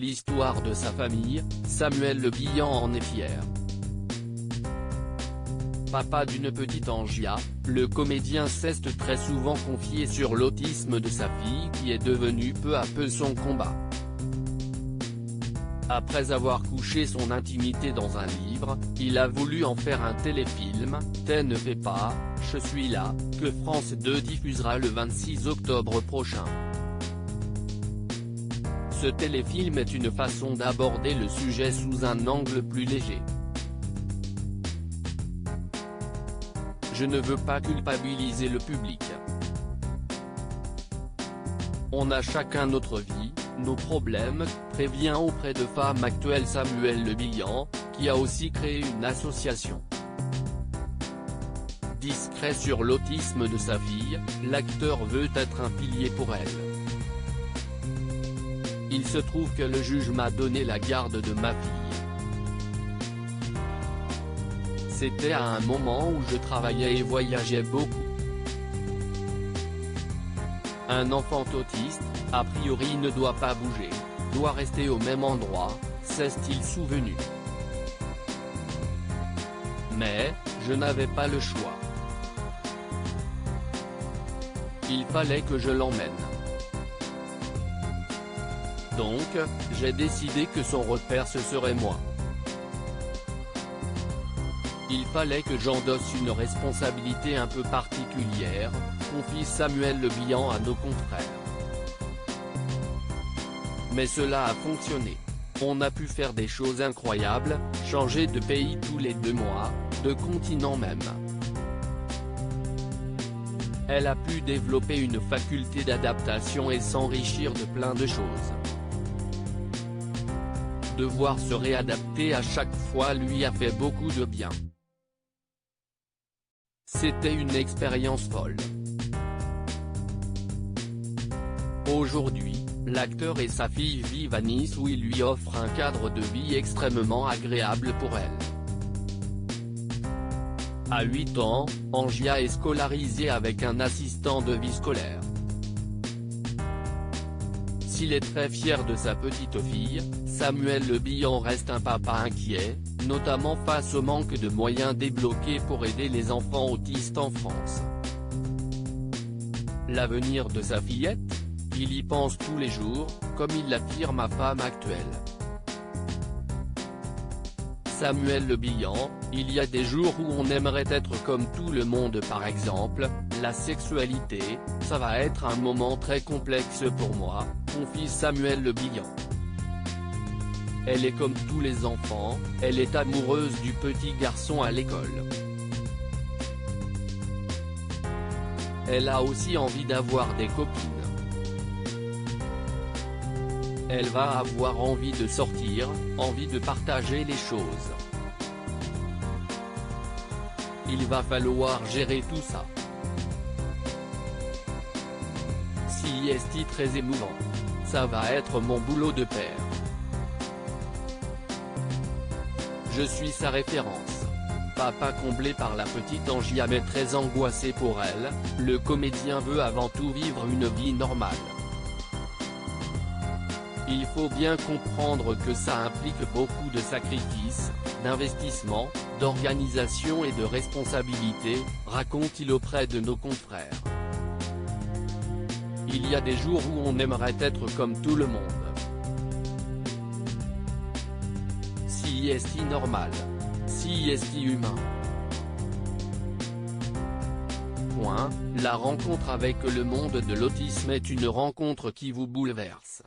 l'histoire de sa famille, Samuel Le Bihan en est fier. Papa d'une petite Angia, le comédien s'est très souvent confié sur l'autisme de sa fille qui est devenu peu à peu son combat. Après avoir couché son intimité dans un livre, il a voulu en faire un téléfilm, T'es ne fais pas, je suis là, que France 2 diffusera le 26 octobre prochain. Ce téléfilm est une façon d'aborder le sujet sous un angle plus léger. Je ne veux pas culpabiliser le public. On a chacun notre vie, nos problèmes, prévient auprès de Femmes Actuelles Samuel Le Bihan, qui a aussi créé une association. Discret sur l'autisme de sa fille, l'acteur veut être un pilier pour elle. Il se trouve que le juge m'a donné la garde de ma fille. C'était à un moment où je travaillais et voyageais beaucoup. Un enfant autiste, a priori ne doit pas bouger, doit rester au même endroit, s'est-il souvenu. Mais, je n'avais pas le choix. Il fallait que je l'emmène. Donc, j'ai décidé que son repère ce serait moi. Il fallait que j'endosse une responsabilité un peu particulière, confie Samuel Le Bihan à nos confrères. Mais cela a fonctionné. On a pu faire des choses incroyables, changer de pays tous les 2 mois, de continent même. Elle a pu développer une faculté d'adaptation et s'enrichir de plein de choses. Devoir se réadapter à chaque fois lui a fait beaucoup de bien. C'était une expérience folle. Aujourd'hui, l'acteur et sa fille vivent à Nice où il lui offre un cadre de vie extrêmement agréable pour elle. À 8 ans, Angia est scolarisée avec un assistant de vie scolaire. S'il est très fier de sa petite fille, Samuel Le Bihan reste un papa inquiet, notamment face au manque de moyens débloqués pour aider les enfants autistes en France. L'avenir de sa fillette? Il y pense tous les jours, comme il l'affirme à Femmes Actuelles. Samuel Le Bihan, il y a des jours où on aimerait être comme tout le monde par exemple, la sexualité, ça va être un moment très complexe pour moi, confie Samuel Le Bihan. Elle est comme tous les enfants, elle est amoureuse du petit garçon à l'école. Elle a aussi envie d'avoir des copines. Elle va avoir envie de sortir, envie de partager les choses. Il va falloir gérer tout ça. Si est très émouvant. Ça va être mon boulot de père. Je suis sa référence. Papa comblé par la petite Angia mais très angoissé pour elle, le comédien veut avant tout vivre une vie normale. Il faut bien comprendre que ça implique beaucoup de sacrifices, d'investissement, d'organisation et de responsabilité, raconte-t-il auprès de nos confrères. Il y a des jours où on aimerait être comme tout le monde. Si est normal. Si est humain. La rencontre avec le monde de l'autisme est une rencontre qui vous bouleverse.